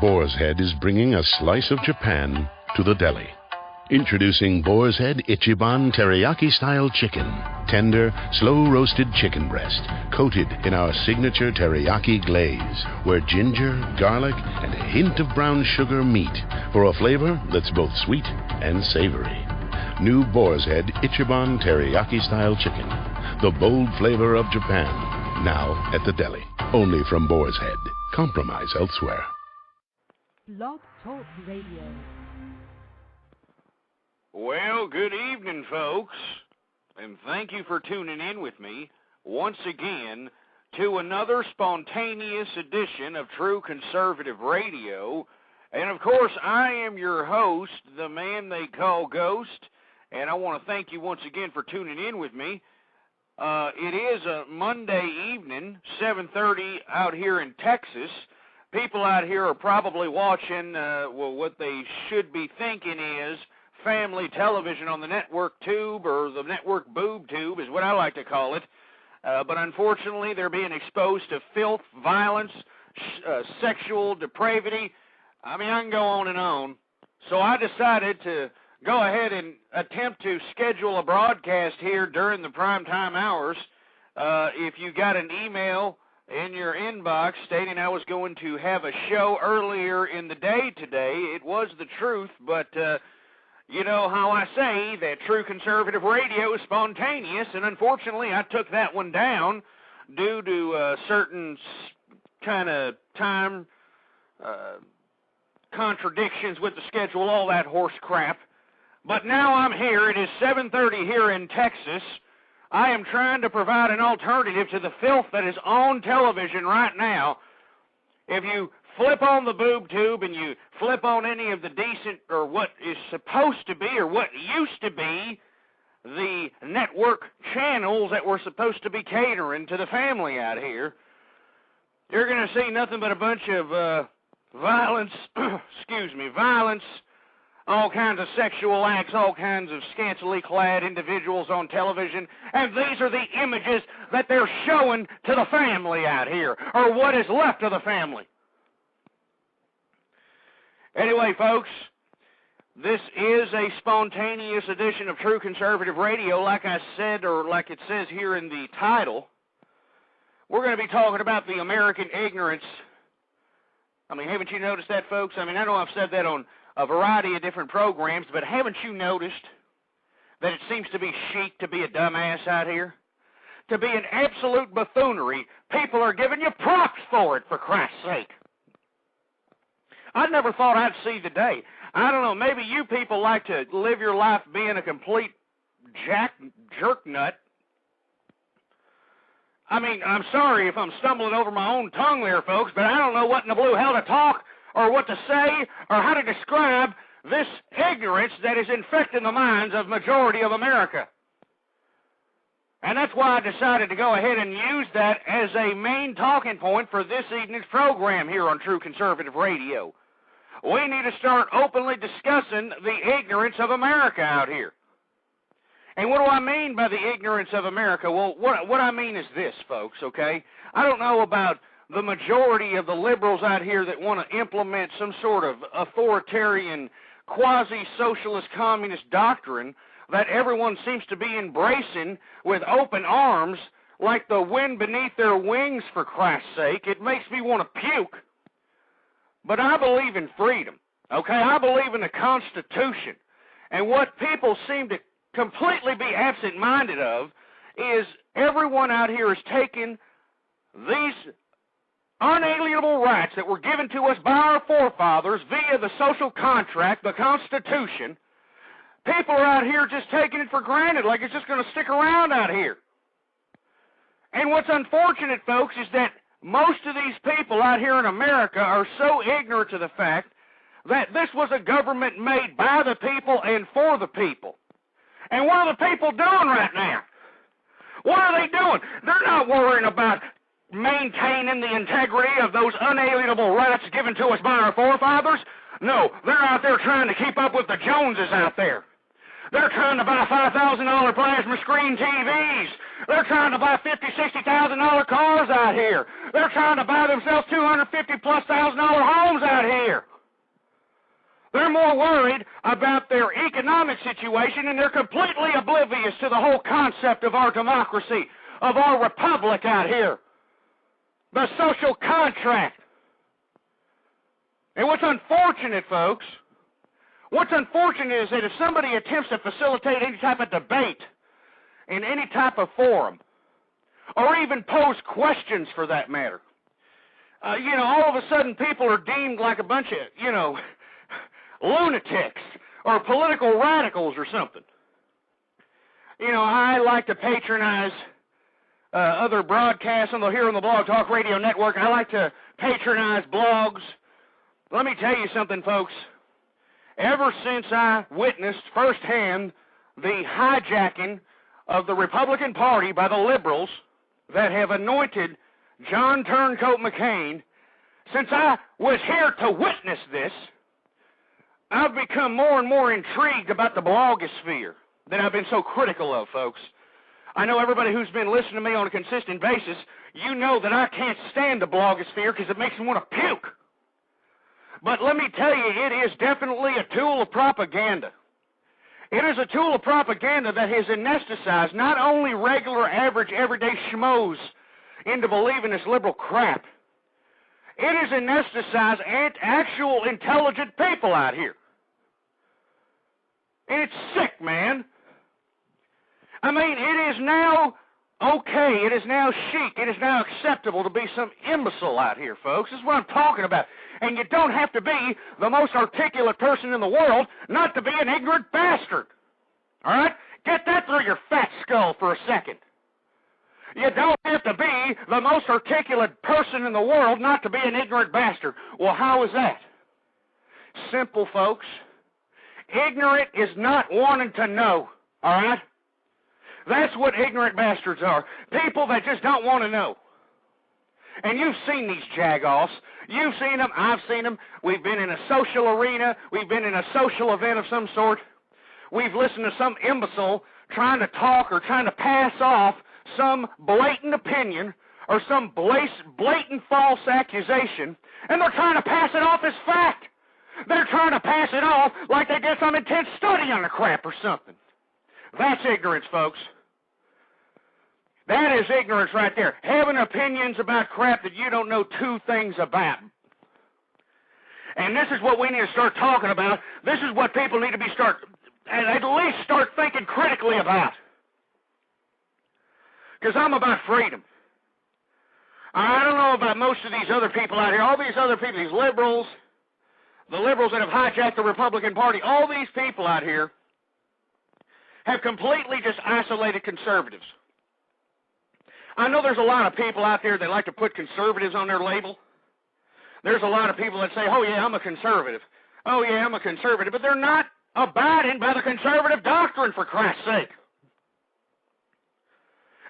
Boar's Head is bringing a slice of Japan to the deli. Introducing Boar's Head Ichiban Teriyaki-style chicken. Tender, slow-roasted chicken breast, coated in our signature teriyaki glaze, where ginger, garlic, and a hint of brown sugar meet for a flavor that's both sweet and savory. New Boar's Head Ichiban Teriyaki-style chicken. The bold flavor of Japan. Now at the deli. Only from Boar's Head. Compromise elsewhere. Blog Talk Radio. Well, good evening, folks, and thank you for tuning in with me once again to another spontaneous edition of True Conservative Radio. And, of course, I am your host, the man they call Ghost, and I want to thank you once again for tuning in with me. It is a Monday evening, 7:30 out here in Texas. People out here are probably watching what they should be thinking is family television on the network tube, or the network boob tube is what I like to call it. But unfortunately, they're being exposed to filth, violence, sexual depravity. I mean, I can go on and on. So I decided to go ahead and attempt to schedule a broadcast here during the primetime hours. If you got an email in your inbox stating I was going to have a show earlier in the day today, it was the truth, but you know how I say that True Conservative Radio is spontaneous, and unfortunately I took that one down due to certain kind of time contradictions with the schedule, all that horse crap. But now I'm here. It is 7:30 here in Texas. I am trying to provide an alternative to the filth that is on television right now. If you flip on the boob tube and you flip on any of the decent, or what is supposed to be, or what used to be, the network channels that were supposed to be catering to the family out here, you're going to see nothing but a bunch of violence, violence, all kinds of sexual acts, all kinds of scantily clad individuals on television, and these are the images that they're showing to the family out here, or what is left of the family. Anyway, folks, this is a spontaneous edition of True Conservative Radio. Like I said, or like it says here in the title, we're going to be talking about the American ignorance. I mean, haven't you noticed that, folks? I mean, I know I've said that on a variety of different programs, but haven't you noticed that it seems to be chic to be a dumbass out here? To be an absolute buffoonery. People are giving you props for it, for Christ's sake. I never thought I'd see the day. I don't know, maybe you people like to live your life being a complete jerk nut. I mean, I'm sorry if I'm stumbling over my own tongue there, folks, but I don't know what in the blue hell to talk, or what to say, or how to describe this ignorance that is infecting the minds of majority of America. And that's why I decided to go ahead and use that as a main talking point for this evening's program here on True Conservative Radio. We need to start openly discussing the ignorance of America out here. And what do I mean by the ignorance of America? Well, what I mean is this, folks, okay? I don't know about the majority of the liberals out here that want to implement some sort of authoritarian, quasi-socialist communist doctrine that everyone seems to be embracing with open arms like the wind beneath their wings, for Christ's sake. It makes me want to puke. But I believe in freedom, okay? I believe in the Constitution. And what people seem to completely be absent-minded of is everyone out here is taking these unalienable rights that were given to us by our forefathers via the social contract, the Constitution. People are out here just taking it for granted, like it's just going to stick around out here. And what's unfortunate, folks, is that most of these people out here in America are so ignorant to the fact that this was a government made by the people and for the people. And what are the people doing right now? What are they doing? They're not worrying about maintaining the integrity of those unalienable rights given to us by our forefathers. No, they're out there trying to keep up with the Joneses out there. They're trying to buy $5,000 plasma screen TVs. They're trying to buy $50,000, $60,000 cars out here. They're trying to buy themselves $250,000+ homes out here. more worried about their economic situation, and they're completely oblivious to the whole concept of our democracy, of our republic out here, the social contract. And what's unfortunate, folks, what's unfortunate is that if somebody attempts to facilitate any type of debate in any type of forum, or even pose questions for that matter, all of a sudden people are deemed like a bunch of, lunatics or political radicals or something. I like to patronize other broadcasts here on the Blog Talk Radio Network. I like to patronize blogs. Let me tell you something, folks. Ever since I witnessed firsthand the hijacking of the Republican Party by the liberals that have anointed John Turncoat McCain, since I was here to witness this, I've become more and more intrigued about the blogosphere that I've been so critical of, folks. I know everybody who's been listening to me on a consistent basis, you know that I can't stand the blogosphere because it makes me want to puke. But let me tell you, it is definitely a tool of propaganda. It is a tool of propaganda that has anesthetized not only regular, average, everyday schmoes into believing this liberal crap. It has anesthetized actual intelligent people out here. And it's sick, man. I mean, it is now okay, it is now chic, it is now acceptable to be some imbecile out here, folks. This is what I'm talking about. And you don't have to be the most articulate person in the world not to be an ignorant bastard. All right? Get that through your fat skull for a second. You don't have to be the most articulate person in the world not to be an ignorant bastard. Well, how is that? Simple, folks. Ignorant is not wanting to know, all right? That's what ignorant bastards are. People that just don't want to know. And you've seen these jagoffs. You've seen them. I've seen them. We've been in a social arena. We've been in a social event of some sort. We've listened to some imbecile trying to talk or trying to pass off some blatant opinion or some blatant false accusation, and they're trying to pass it off as fact. They're trying to pass it off like they did some intense study on the crap or something. That's ignorance, folks. That is ignorance right there. Having opinions about crap that you don't know two things about. And this is what we need to start talking about. This is what people need to be at least start thinking critically about. Because I'm about freedom. I don't know about most of these other people out here. All these other people, these liberals, the liberals that have hijacked the Republican Party, all these people out here have completely just isolated conservatives. I know there's a lot of people out there that like to put conservatives on their label. There's a lot of people that say, oh yeah, I'm a conservative. Oh yeah, I'm a conservative. But they're not abiding by the conservative doctrine, for Christ's sake.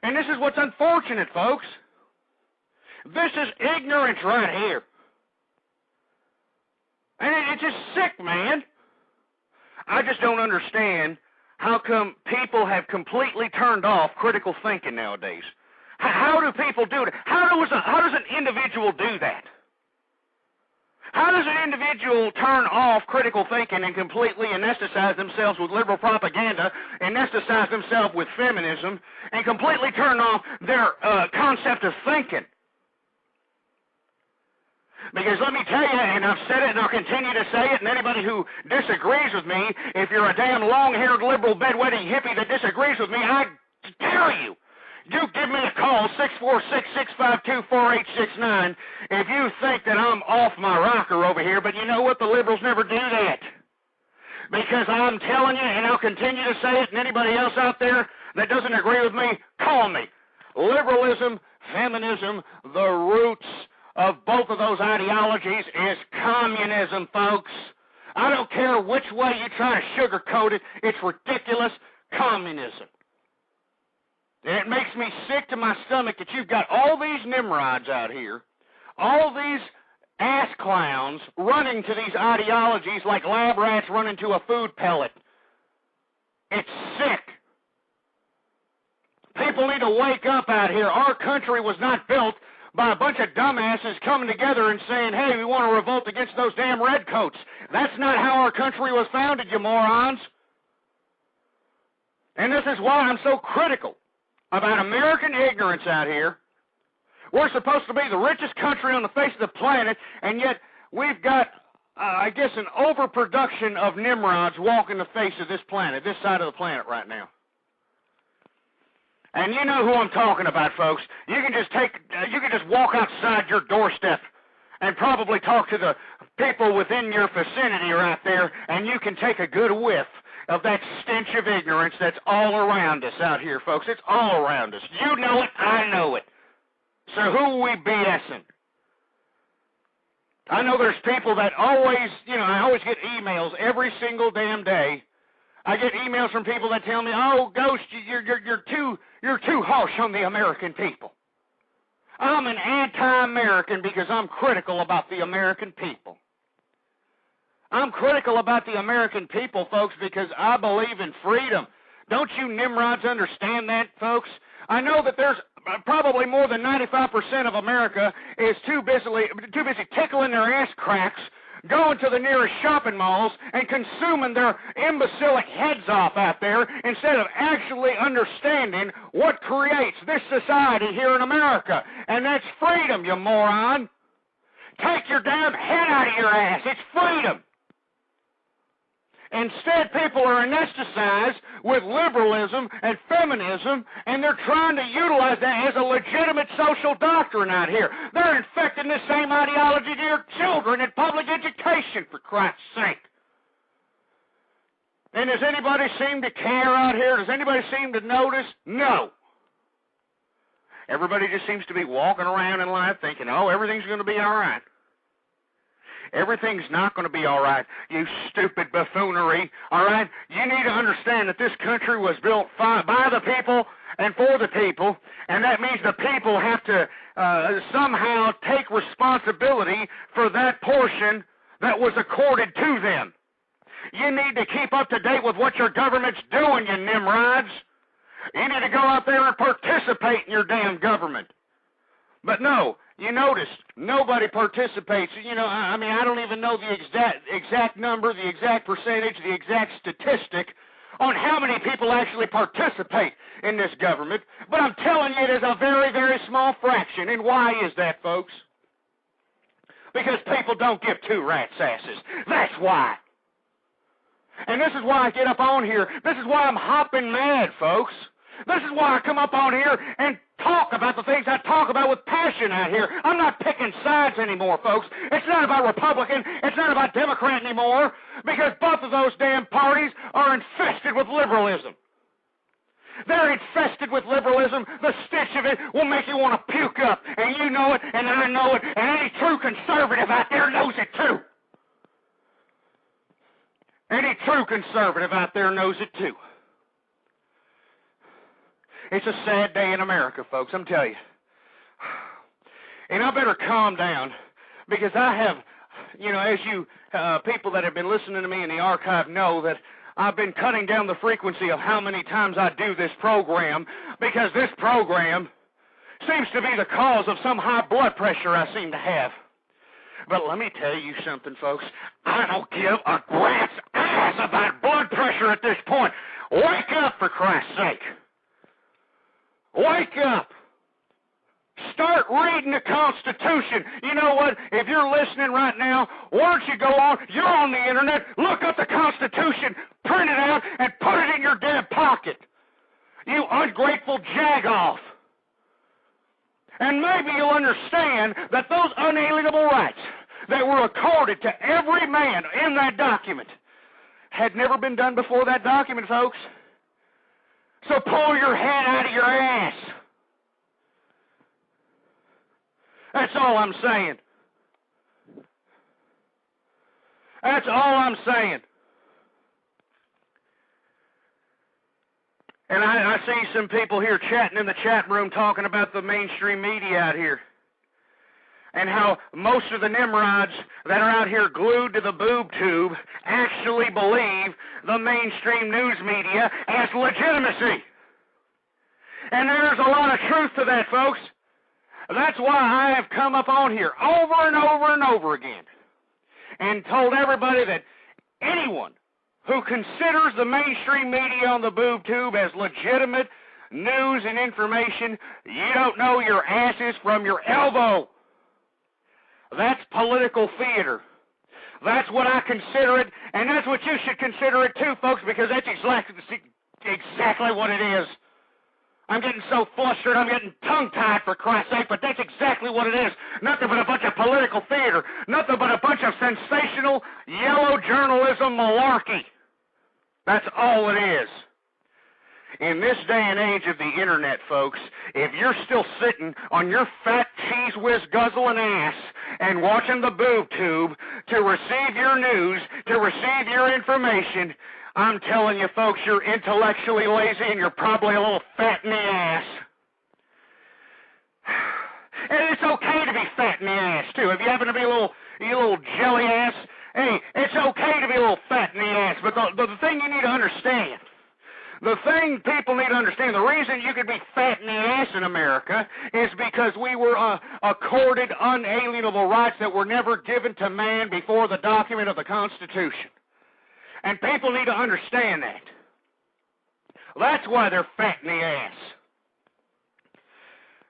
And this is what's unfortunate, folks. This is ignorance right here. And it's just sick, man. I just don't understand how come people have completely turned off critical thinking nowadays. How do people do it? How does an individual do that? How does an individual turn off critical thinking and completely anesthetize themselves with liberal propaganda, anesthetize themselves with feminism, and completely turn off their concept of thinking? Because let me tell you, and I've said it and I'll continue to say it, and anybody who disagrees with me, if you're a damn long-haired liberal bedwetting hippie that disagrees with me, I dare you. You give me a call, 646-652-4869, if you think that I'm off my rocker over here. But you know what? The liberals never do that. Because I'm telling you, and I'll continue to say it, and anybody else out there that doesn't agree with me, call me. Liberalism, feminism, the roots of both of those ideologies is communism, folks. I don't care which way you try to sugarcoat it. It's ridiculous communism. And it makes me sick to my stomach that you've got all these Nimrods out here, all these ass clowns running to these ideologies like lab rats running to a food pellet. It's sick. People need to wake up out here. Our country was not built by a bunch of dumbasses coming together and saying, hey, we want to revolt against those damn redcoats. That's not how our country was founded, you morons. And this is why I'm so critical about American ignorance out here. We're supposed to be the richest country on the face of the planet, and yet we've got, I guess, an overproduction of Nimrods walking the face of this planet, this side of the planet right now. And you know who I'm talking about, folks. You can just walk outside your doorstep and probably talk to the people within your vicinity right there, and you can take a good whiff of that stench of ignorance that's all around us out here, folks. It's all around us. You know it, I know it. So who are we BSing? I know there's people that always, I always get emails every single damn day. I get emails from people that tell me, oh, Ghost, you're too harsh on the American people. I'm an anti-American because I'm critical about the American people. I'm critical about the American people, folks, because I believe in freedom. Don't you Nimrods understand that, folks? I know that there's probably more than 95% of America is too busy tickling their ass cracks, going to the nearest shopping malls and consuming their imbecilic heads off out there instead of actually understanding what creates this society here in America. And that's freedom, you moron. Take your damn head out of your ass. It's freedom. Instead, people are anesthetized with liberalism and feminism, and they're trying to utilize that as a legitimate social doctrine out here. They're infecting the same ideology to your children in public education, for Christ's sake. And does anybody seem to care out here? Does anybody seem to notice? No. Everybody just seems to be walking around in life thinking, oh, everything's going to be all right. Everything's not going to be all right, you stupid buffoonery, all right? You need to understand that this country was built by the people and for the people, and that means the people have to somehow take responsibility for that portion that was accorded to them. You need to keep up to date with what your government's doing, you Nimrods. You need to go out there and participate in your damn government. But no, you notice, nobody participates. I don't even know the exact number, the exact percentage, the exact statistic on how many people actually participate in this government. But I'm telling you, it is a very, very small fraction. And why is that, folks? Because people don't give two rat's asses. That's why. And this is why I get up on here. This is why I'm hopping mad, folks. This is why I come up on here and talk about the things I talk about with passion out here. I'm not picking sides anymore, folks. It's not about Republican. It's not about Democrat anymore, because both of those damn parties are infested with liberalism. They're infested with liberalism. The stench of it will make you want to puke up, and you know it, and I know it, and any true conservative out there knows it too. Any true conservative out there knows it too. It's a sad day in America, folks, I'm telling you. And I better calm down, because I have, as you people that have been listening to me in the archive know, that I've been cutting down the frequency of how many times I do this program, because this program seems to be the cause of some high blood pressure I seem to have. But let me tell you something, folks. I don't give a rat's ass about blood pressure at this point. Wake up, for Christ's sake. Wake up. Start reading the Constitution. You know what? If you're listening right now, why don't you go on? You're on the internet. Look up the Constitution, print it out, and put it in your damn pocket. You ungrateful jagoff. And maybe you'll understand that those unalienable rights that were accorded to every man in that document had never been done before that document, folks. So pull your head out of your ass. That's all I'm saying. That's all I'm saying. And I see some people here chatting in the chat room talking about the mainstream media out here, and how most of the Nimrods that are out here glued to the boob tube actually believe the mainstream news media as legitimacy. And there's a lot of truth to that, folks. That's why I have come up on here over and over and over again and told everybody that anyone who considers the mainstream media on the boob tube as legitimate news and information, you don't know your asses from your elbow. That's political theater. That's what I consider it, and that's what you should consider it too, folks, because that's exactly what it is. I'm getting so flustered, I'm getting tongue-tied, for Christ's sake, but that's exactly what it is. Nothing but a bunch of political theater. Nothing but a bunch of sensational, yellow journalism malarkey. That's all it is. In this day and age of the internet, folks, if you're still sitting on your fat cheese whiz guzzling ass and watching the boob tube to receive your news, to receive your information, I'm telling you, folks, you're intellectually lazy and you're probably a little fat in the ass. And it's okay to be fat in the ass, too. If you happen to be you little jelly ass, hey, it's okay to be a little fat in the ass. But the thing you need to understand, the thing people need to understand, the reason you could be fat in the ass in America is because we were accorded unalienable rights that were never given to man before the document of the Constitution. And people need to understand that. That's why they're fat in the ass.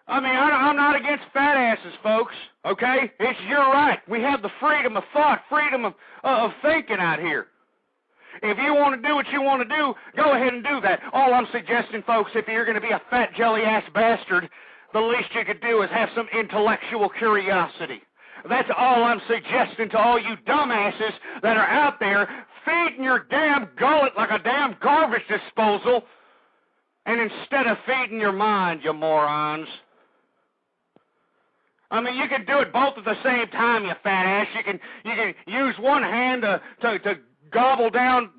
I mean, I'm not against fat asses, folks, okay? It's your right. We have the freedom of thought, freedom of thinking out here. If you want to do what you want to do, go ahead and do that. All I'm suggesting, folks, if you're going to be a fat jelly-ass bastard, the least you could do is have some intellectual curiosity. That's all I'm suggesting to all you dumbasses that are out there feeding your damn gullet like a damn garbage disposal, and instead of feeding your mind, you morons. I mean, you can do it both at the same time, you fat ass. You can use one hand to gobble down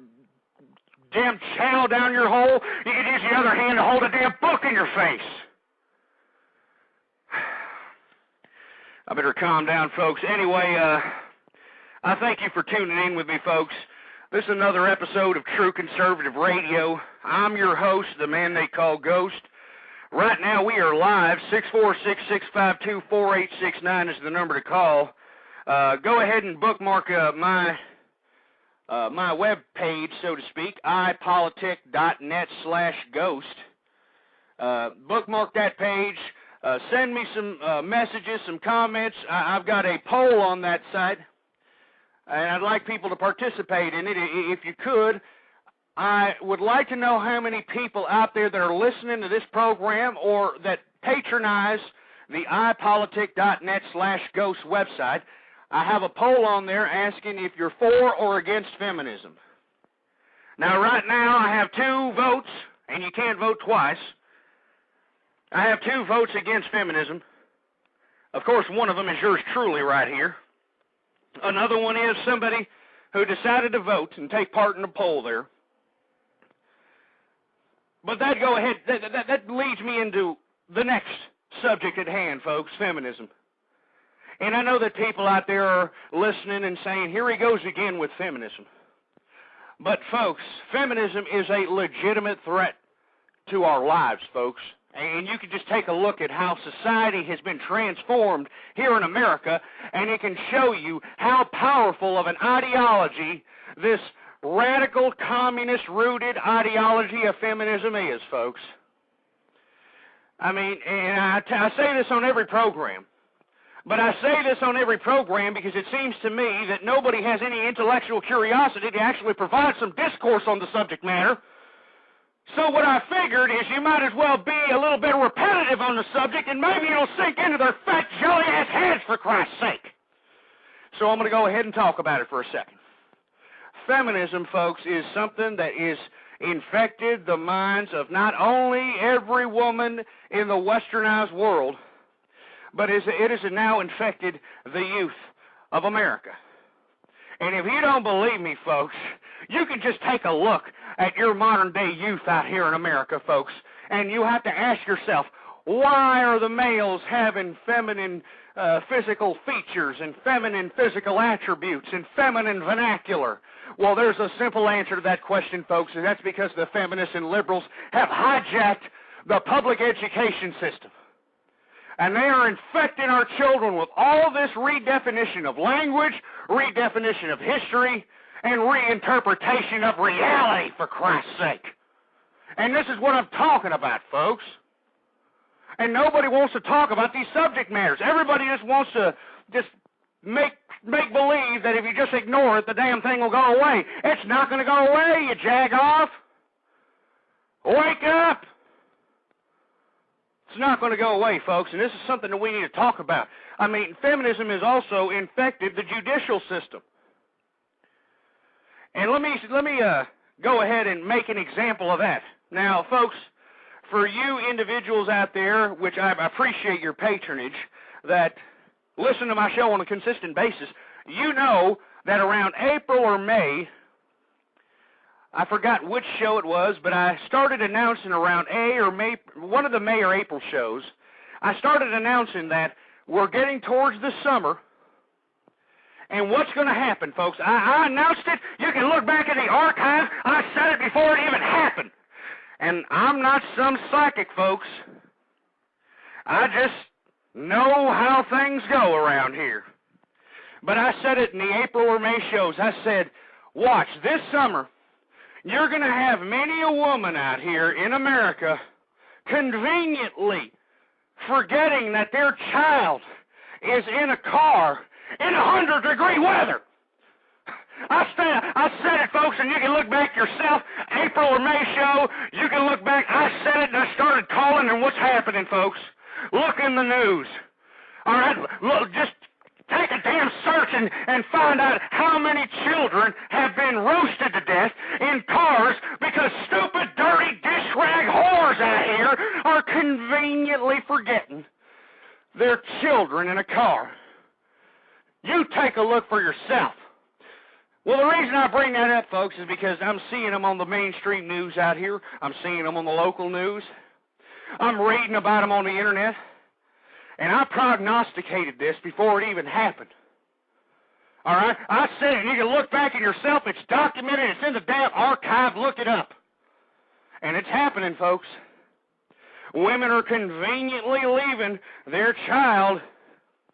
damn chow down your hole. You can use the other hand to hold a damn book in your face. I better calm down, folks. Anyway, I thank you for tuning in with me, folks. This is another episode of True Conservative Radio. I'm your host, the man they call Ghost. Right now we are live. 646-652-4869 is the number to call. Go ahead and bookmark my web page, so to speak, ipolitic.net/ghost. Bookmark that page. Send me some messages, some comments. I've got a poll on that site, and I'd like people to participate in it. If you could, I would like to know how many people out there that are listening to this program or that patronize the ipolitic.net/ghost website. I have a poll on there asking if you're for or against feminism. Now, right now, I have 2 votes, and you can't vote twice. I have 2 votes against feminism. Of course, one of them is yours truly right here. Another one is somebody who decided to vote and take part in the poll there. But that leads me into the next subject at hand, folks, feminism. And I know that people out there are listening and saying, here he goes again with feminism. But, folks, feminism is a legitimate threat to our lives, folks. And you can just take a look at how society has been transformed here in America, and it can show you how powerful of an ideology this radical, communist-rooted ideology of feminism is, folks. I mean, and I say this on every program, but I say this on every program because it seems to me that nobody has any intellectual curiosity to actually provide some discourse on the subject matter. So what I figured is you might as well be a little bit repetitive on the subject, and maybe it'll sink into their fat, jelly-ass heads, for Christ's sake. So I'm going to go ahead and talk about it for a second. Feminism, folks, is something that is infected the minds of not only every woman in the westernized world, but it has now infected the youth of America. And if you don't believe me, folks, you can just take a look at your modern-day youth out here in America, folks, and you have to ask yourself, why are the males having feminine physical features and feminine physical attributes and feminine vernacular? Well, there's a simple answer to that question, folks, and that's because the feminists and liberals have hijacked the public education system. And they are infecting our children with all this redefinition of language, redefinition of history, and reinterpretation of reality, for Christ's sake. And this is what I'm talking about, folks. And nobody wants to talk about these subject matters. Everybody just wants to just make believe that if you just ignore it, the damn thing will go away. It's not going to go away, you jag off. Wake up. It's not going to go away, folks, and this is something that we need to talk about. I mean, feminism has also infected the judicial system. And let me go ahead and make an example of that. Now, folks, for you individuals out there, which I appreciate your patronage, that listen to my show on a consistent basis, you know that around April or May, I forgot which show it was, but I started announcing around one of the May or April shows, I started announcing that we're getting towards the summer, and what's going to happen, folks? I announced it. You can look back in the archive. I said it before it even happened. And I'm not some psychic, folks. I just know how things go around here. But I said it in the April or May shows. I said, watch, this summer, you're going to have many a woman out here in America conveniently forgetting that their child is in a car in 100-degree weather. I said it, folks, and you can look back yourself. April or May show, you can look back. I said it, and I started calling, and what's happening, folks? Look in the news. All right, look, just take a damn search and find out how many children have been roasted to death in cars because stupid, dirty, dish rag whores out here are conveniently forgetting their children in a car. You take a look for yourself. Well, the reason I bring that up, folks, is because I'm seeing them on the mainstream news out here. I'm seeing them on the local news. I'm reading about them on the internet. And I prognosticated this before it even happened. All right? I said it, and you can look back at yourself. It's documented. It's in the damn archive. Look it up. And it's happening, folks. Women are conveniently leaving their child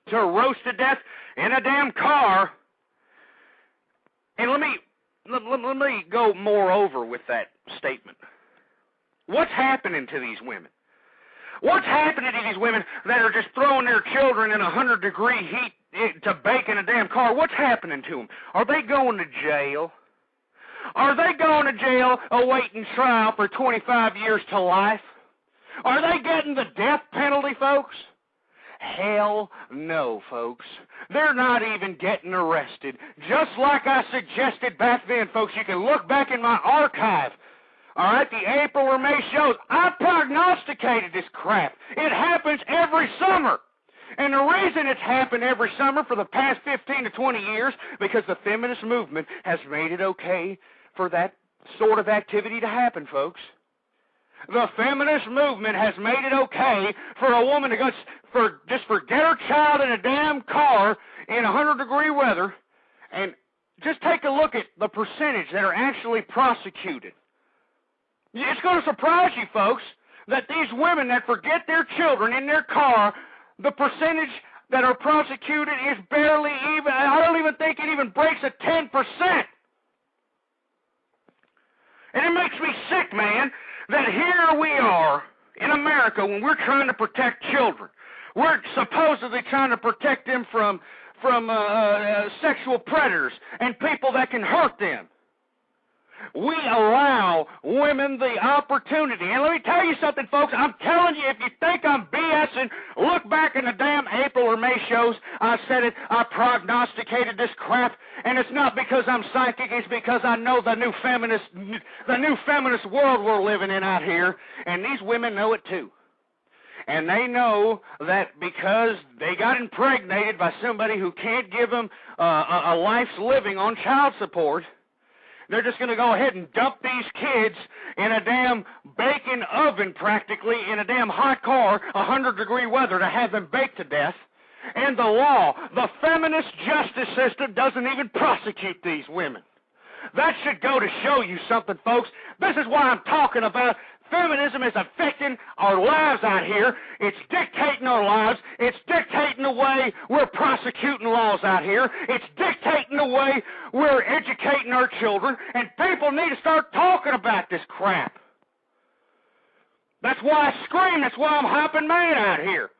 to roast to death in a damn car. And let me go more over with that statement. What's happening to these women? What's happening to these women that are just throwing their children in 100-degree heat to bake in a damn car? What's happening to them? Are they going to jail? Are they going to jail awaiting trial for 25 years to life? Are they getting the death penalty, folks? Hell no, folks. They're not even getting arrested. Just like I suggested back then, folks, you can look back in my archive. All right, the April or May shows, I prognosticated this crap. It happens every summer. And the reason it's happened every summer for the past 15 to 20 years, because the feminist movement has made it okay for that sort of activity to happen, folks. The feminist movement has made it okay for a woman to just forget her child in a damn car in 100-degree weather, and just take a look at the percentage that are actually prosecuted. It's going to surprise you, folks, that these women that forget their children in their car, the percentage that are prosecuted is barely even, I don't even think it even breaks at 10%. And it makes me sick, man, that here we are in America when we're trying to protect children. We're supposedly trying to protect them from sexual predators and people that can hurt them. We allow women the opportunity. And let me tell you something, folks. I'm telling you, if you think I'm BSing, look back in the damn April or May shows. I said it. I prognosticated this crap. And it's not because I'm psychic. It's because I know the new feminist world we're living in out here. And these women know it too. And they know that because they got impregnated by somebody who can't give them a life's living on child support, they're just going to go ahead and dump these kids in a damn baking oven practically in a damn hot car, 100-degree weather, to have them baked to death. And the law, the feminist justice system, doesn't even prosecute these women. That should go to show you something, folks. This is why I'm talking about feminism is affecting our lives out here. It's dictating our lives. It's dictating the way we're prosecuting laws out here. It's dictating the way we're educating our children. And people need to start talking about this crap. That's why I scream. That's why I'm hopping mad out here.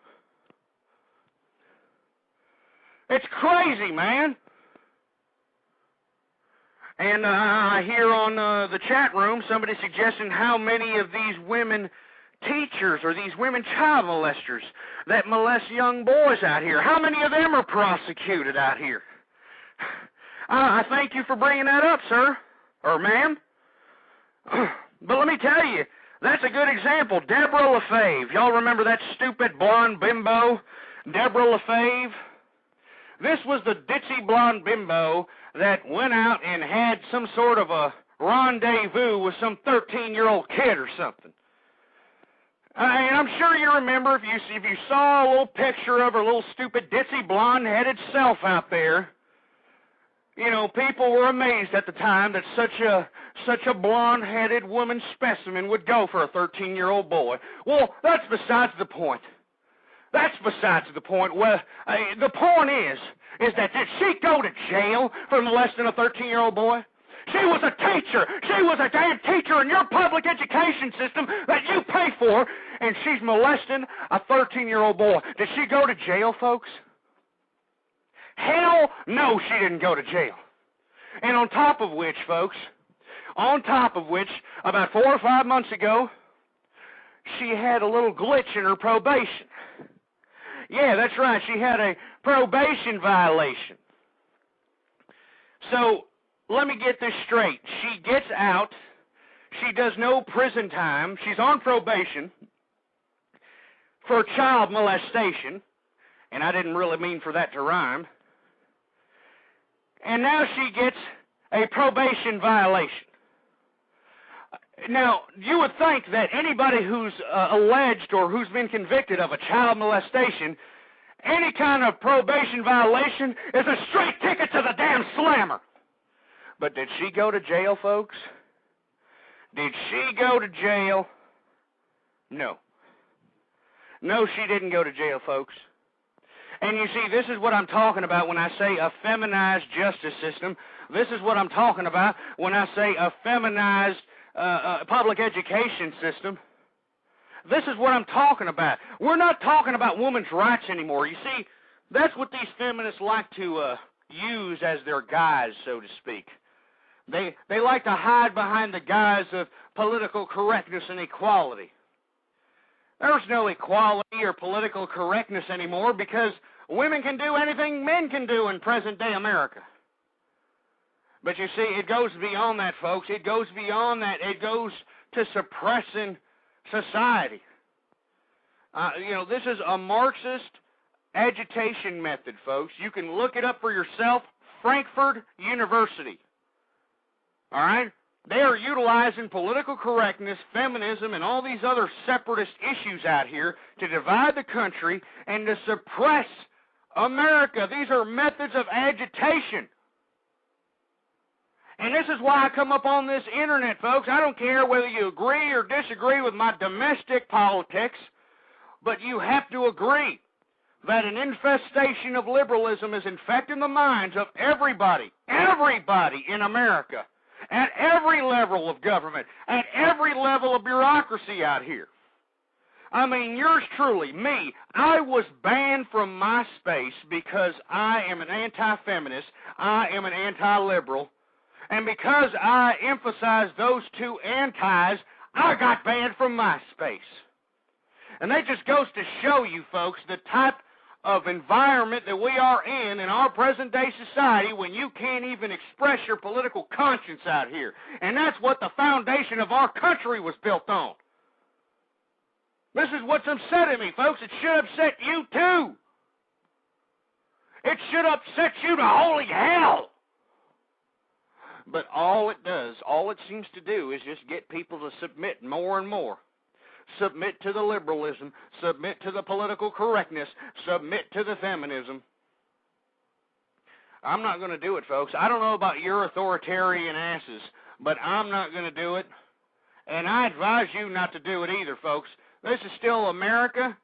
It's crazy, man. And I hear on the chat room somebody suggesting how many of these women teachers or these women child molesters that molest young boys out here, how many of them are prosecuted out here? I thank you for bringing that up, sir, or ma'am. But let me tell you, that's a good example. Deborah LaFave. Y'all remember that stupid blonde bimbo, Deborah LaFave? This was the ditzy blonde bimbo that went out and had some sort of a rendezvous with some 13-year-old kid or something. And I'm sure you remember, if you saw a little picture of her little stupid ditzy blonde-headed self out there, you know, people were amazed at the time that such a blonde-headed woman specimen would go for a 13-year-old boy. Well, that's besides the point. That's besides the point. Well, the point is that did she go to jail for molesting a 13-year-old boy? She was a teacher. She was a damn teacher in your public education system that you pay for, and she's molesting a 13-year-old boy. Did she go to jail, folks? Hell no, she didn't go to jail. And on top of which, folks, about 4 or 5 months ago, she had a little glitch in her probation. Yeah, that's right. She had a probation violation. So, let me get this straight. She gets out. She does no prison time. She's on probation for child molestation. And I didn't really mean for that to rhyme. And now she gets a probation violation. Now, you would think that anybody who's alleged or who's been convicted of a child molestation, any kind of probation violation is a straight ticket to the damn slammer. But did she go to jail, folks? Did she go to jail? No. No, she didn't go to jail, folks. And you see, this is what I'm talking about when I say a feminized justice system. This is what I'm talking about when I say a feminized public education system. This is what I'm talking about. We're not talking about women's rights anymore. You see, that's what these feminists like to use as their guise, so to speak. They like to hide behind the guise of political correctness and equality. There's no equality or political correctness anymore because women can do anything men can do in present-day America. But you see, it goes beyond that, folks. It goes beyond that. It goes to suppressing society. This is a Marxist agitation method, folks. You can look it up for yourself. Frankfurt University. All right? They are utilizing political correctness, feminism, and all these other separatist issues out here to divide the country and to suppress America. These are methods of agitation. And this is why I come up on this internet, folks. I don't care whether you agree or disagree with my domestic politics, but you have to agree that an infestation of liberalism is infecting the minds of everybody in America, at every level of government, at every level of bureaucracy out here. I mean, yours truly, me, I was banned from MySpace because I am an anti-feminist, I am an anti-liberal, and because I emphasize those two antis, I got banned from MySpace. And that just goes to show you, folks, the type of environment that we are in our present-day society when you can't even express your political conscience out here. And that's what the foundation of our country was built on. This is what's upsetting me, folks. It should upset you, too. It should upset you to holy hell. But all it seems to do is just get people to submit more and more. Submit to the liberalism, submit to the political correctness, submit to the feminism. I'm not going to do it, folks. I don't know about your authoritarian asses, but I'm not going to do it. And I advise you not to do it either, folks. This is still America.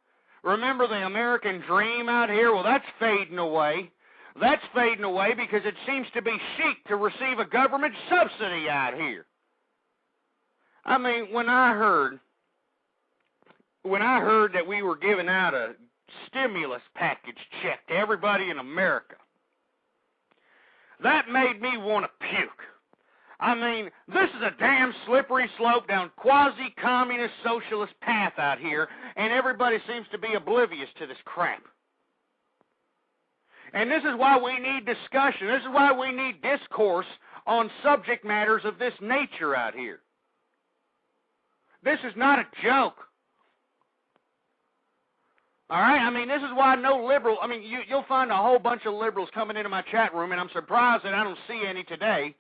Remember the American dream out here? Well, that's fading away. That's fading away because it seems to be chic to receive a government subsidy out here. I mean, when I heard that we were giving out a stimulus package check to everybody in America, that made me want to puke. I mean, this is a damn slippery slope down quasi-communist socialist path out here, and everybody seems to be oblivious to this crap. And this is why we need discussion. This is why we need discourse on subject matters of this nature out here. This is not a joke. All right? I mean, this is why no liberal, you'll find a whole bunch of liberals coming into my chat room, and I'm surprised that I don't see any today.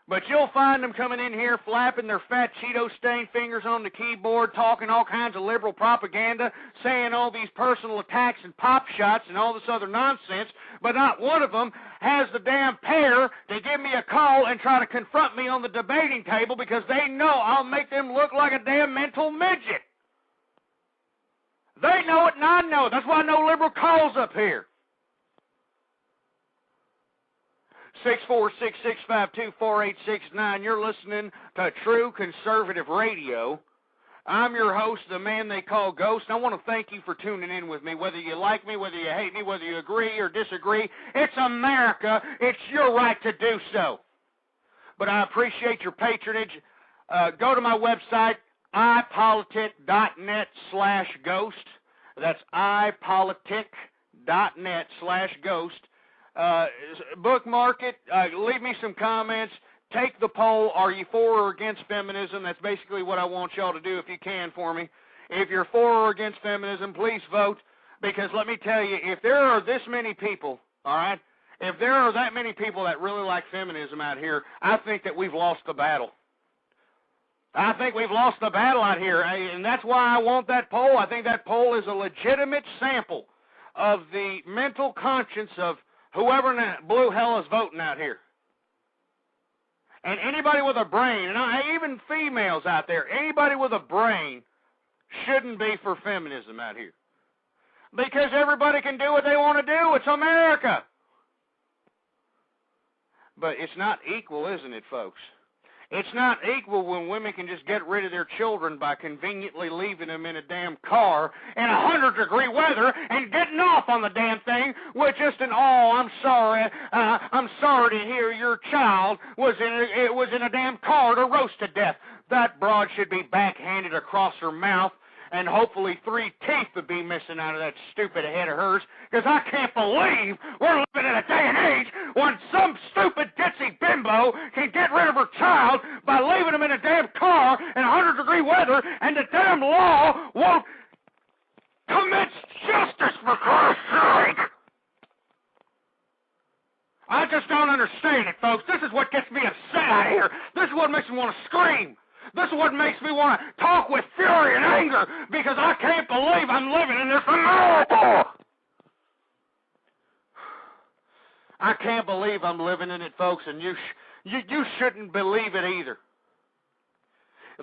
But you'll find them coming in here flapping their fat Cheeto-stained fingers on the keyboard, talking all kinds of liberal propaganda, saying all these personal attacks and pop shots and all this other nonsense, but not one of them has the damn pair to give me a call and try to confront me on the debating table because they know I'll make them look like a damn mental midget. They know it and I know it. That's why no liberal calls up here. 646-652-4869. You're listening to True Conservative Radio. I'm your host, the man they call Ghost. I want to thank you for tuning in with me, whether you like me, whether you hate me, whether you agree or disagree. It's America. It's your right to do so. But I appreciate your patronage. Go to my website, ipolitic.net/ghost. That's ipolitic.net/ghost. Bookmark it, leave me some comments, take the poll, are you for or against feminism? That's basically what I want y'all to do if you can for me. If you're for or against feminism, please vote, because let me tell you, if there are this many people, all right, if there are that many people that really like feminism out here, I think that we've lost the battle. I think we've lost the battle out here, and that's why I want that poll. I think that poll is a legitimate sample of the mental conscience of whoever in the blue hell is voting out here. And anybody with a brain, and even females out there, anybody with a brain shouldn't be for feminism out here. Because everybody can do what they want to do. It's America. But it's not equal, isn't it, folks? It's not equal when women can just get rid of their children by conveniently leaving them in a damn car in 100-degree weather and getting off on the damn thing with just an, oh, I'm sorry to hear your child was in a damn car to roast to death. That broad should be backhanded across her mouth, and hopefully 3 teeth would be missing out of that stupid head of hers, because I can't believe we're living in a day and age when some stupid ditzy bimbo can get rid of her child by leaving them in a damn car in 100-degree weather, and the damn law won't commit justice, for Christ's sake. I just don't understand it, folks. This is what gets me upset out here. This is what makes me want to scream. This is what makes me want to talk with fury and anger, because I can't believe I'm living in this America. I can't believe I'm living in it, folks, and you shouldn't believe it either.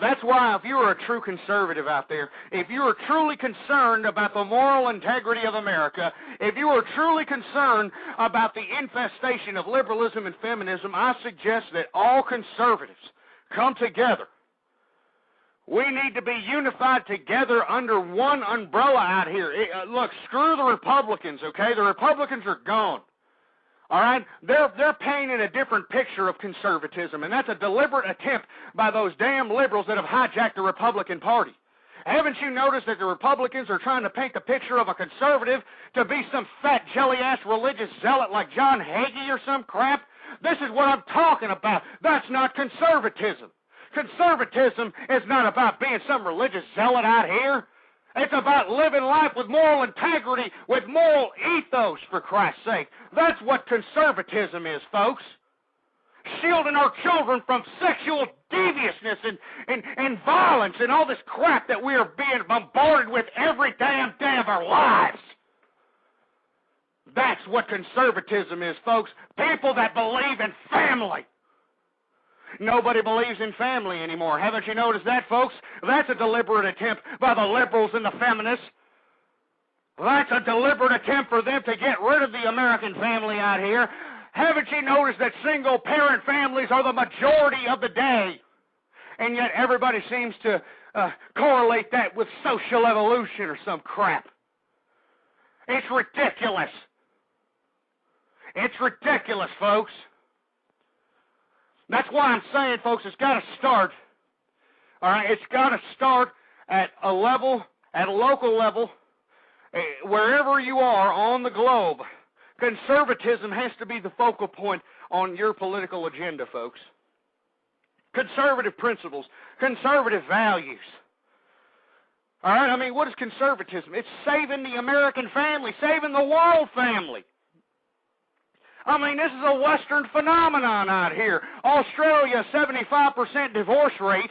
That's why if you are a true conservative out there, if you are truly concerned about the moral integrity of America, if you are truly concerned about the infestation of liberalism and feminism, I suggest that all conservatives come together. We need to be unified together under one umbrella out here. Look, screw the Republicans, okay? The Republicans are gone. All right? They're painting a different picture of conservatism, and that's a deliberate attempt by those damn liberals that have hijacked the Republican Party. Haven't you noticed that the Republicans are trying to paint the picture of a conservative to be some fat, jelly-ass religious zealot like John Hagee or some crap? This is what I'm talking about. That's not conservatism. Conservatism is not about being some religious zealot out here. It's about living life with moral integrity, with moral ethos, for Christ's sake. That's what conservatism is, folks. Shielding our children from sexual deviousness and violence and all this crap that we are being bombarded with every damn day of our lives. That's what conservatism is, folks. People that believe in family. Nobody believes in family anymore. Haven't you noticed that, folks? That's a deliberate attempt by the liberals and the feminists. That's a deliberate attempt for them to get rid of the American family out here. Haven't you noticed that single-parent families are the majority of the day? And yet everybody seems to correlate that with social evolution or some crap. It's ridiculous. It's ridiculous, folks. That's why I'm saying, folks, it's got to start. All right, it's got to start at a level, at a local level, wherever you are on the globe. Conservatism has to be the focal point on your political agenda, folks. Conservative principles, conservative values. All right, I mean, what is conservatism? It's saving the American family, saving the world family. I mean, this is a Western phenomenon out here. Australia, 75% divorce rate.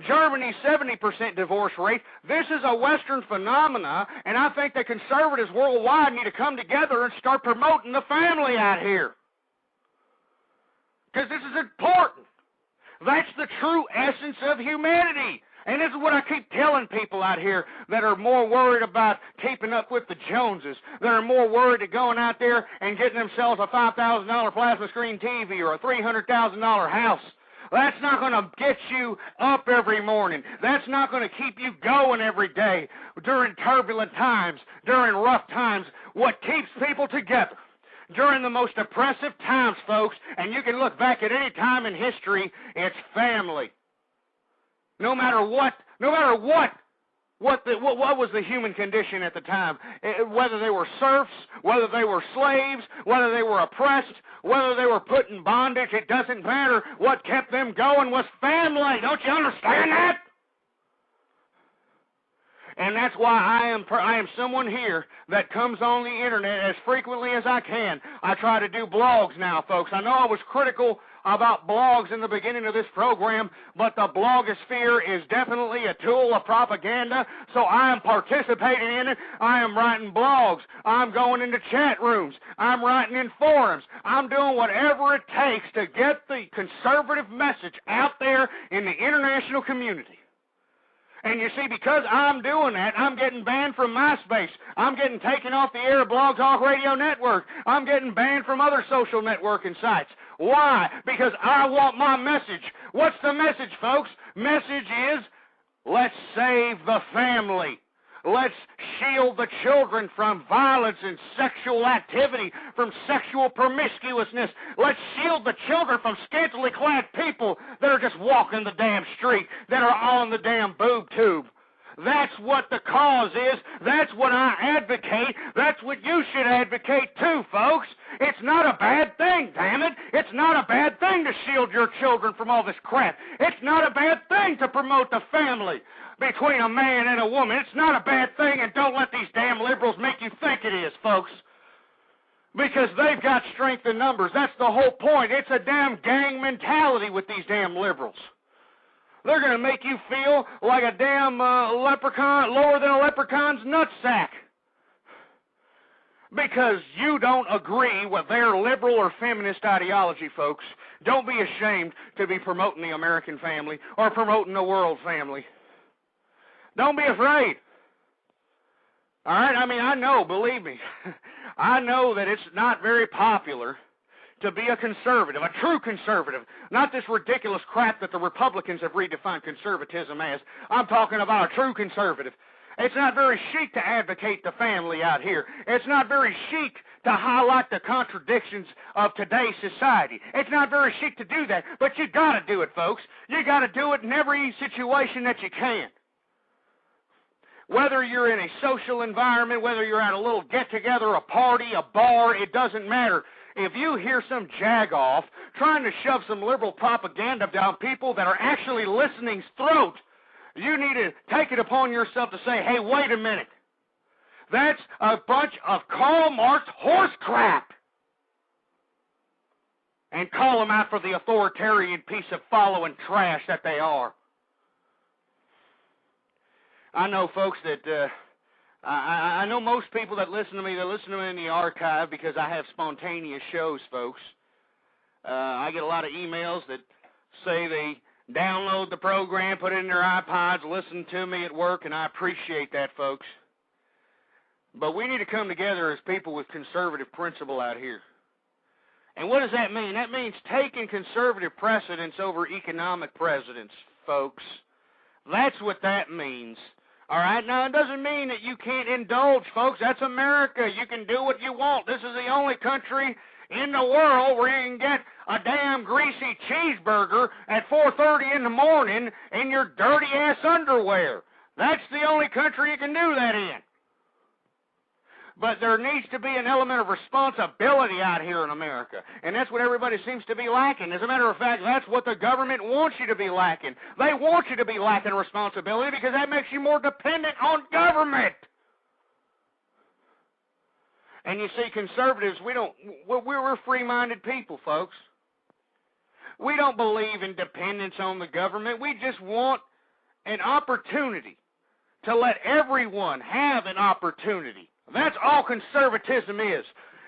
Germany, 70% divorce rate. This is a Western phenomenon, and I think that conservatives worldwide need to come together and start promoting the family out here. Because this is important. That's the true essence of humanity. And this is what I keep telling people out here that are more worried about keeping up with the Joneses, that are more worried of going out there and getting themselves a $5,000 plasma screen TV or a $300,000 house. That's not going to get you up every morning. That's not going to keep you going every day during turbulent times, during rough times. What keeps people together during the most oppressive times, folks, and you can look back at any time in history, it's family. No matter what was the human condition at the time, whether they were serfs, whether they were slaves, whether they were oppressed, whether they were put in bondage, it doesn't matter. What kept them going was family. Don't you understand that? And that's why I am someone here that comes on the internet as frequently as I can. I try to do blogs now, folks. I know I was critical about blogs in the beginning of this program, but the blogosphere is definitely a tool of propaganda, so I am participating in it. I am writing blogs. I'm going into chat rooms. I'm writing in forums. I'm doing whatever it takes to get the conservative message out there in the international community. And you see, because I'm doing that, I'm getting banned from MySpace. I'm getting taken off the air of Blog Talk Radio Network. I'm getting banned from other social networking sites. Why? Because I want my message. What's the message, folks? Message is, let's save the family. Let's shield the children from violence and sexual activity, from sexual promiscuousness. Let's shield the children from scantily clad people that are just walking the damn street, that are on the damn boob tube. That's what the cause is. That's what I advocate. That's what you should advocate too, folks. It's not a bad thing, damn it. It's not a bad thing to shield your children from all this crap. It's not a bad thing to promote the family between a man and a woman. It's not a bad thing, and don't let these damn liberals make you think it is, folks. Because they've got strength in numbers. That's the whole point. It's a damn gang mentality with these damn liberals. They're going to make you feel like a damn leprechaun, lower than a leprechaun's nutsack. Because you don't agree with their liberal or feminist ideology, folks. Don't be ashamed to be promoting the American family or promoting the world family. Don't be afraid. All right? I mean, I know, believe me. I know that it's not very popular to be a conservative, a true conservative, not this ridiculous crap that the Republicans have redefined conservatism as. I'm talking about a true conservative. It's not very chic to advocate the family out here. It's not very chic to highlight the contradictions of today's society. It's not very chic to do that, but you got to do it, folks. You got to do it in every situation that you can. Whether you're in a social environment, whether you're at a little get-together, a party, a bar, it doesn't matter. If you hear some jagoff trying to shove some liberal propaganda down people that are actually listening's throat, you need to take it upon yourself to say, hey, wait a minute. That's a bunch of Karl Marx horse crap. And call them out for the authoritarian piece of following trash that they are. I know, folks, that I know most people that listen to me, they listen to me in the archive because I have spontaneous shows, folks. I get a lot of emails that say they download the program, put it in their iPods, listen to me at work, and I appreciate that, folks. But we need to come together as people with conservative principle out here. And what does that mean? That means taking conservative precedence over economic precedence, folks. That's what that means. All right? Now, it doesn't mean that you can't indulge, folks. That's America. You can do what you want. This is the only country in the world where you can get a damn greasy cheeseburger at 4:30 in the morning in your dirty-ass underwear. That's the only country you can do that in. But there needs to be an element of responsibility out here in America, and that's what everybody seems to be lacking. As a matter of fact, that's what the government wants you to be lacking. They want you to be lacking responsibility because that makes you more dependent on government. And you see, conservatives, we're free-minded people, folks. We don't believe in dependence on the government. We just want an opportunity to let everyone have an opportunity. That's all conservatism is.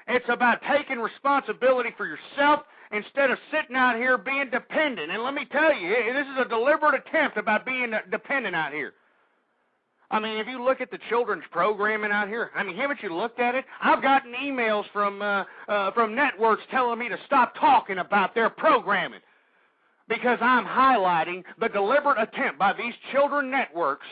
It's about taking responsibility for yourself instead of sitting out here being dependent. And let me tell you, this is a deliberate attempt about being dependent out here. I mean, if you look at the children's programming out here, I mean, haven't you looked at it? I've gotten emails from networks telling me to stop talking about their programming because I'm highlighting the deliberate attempt by these children networks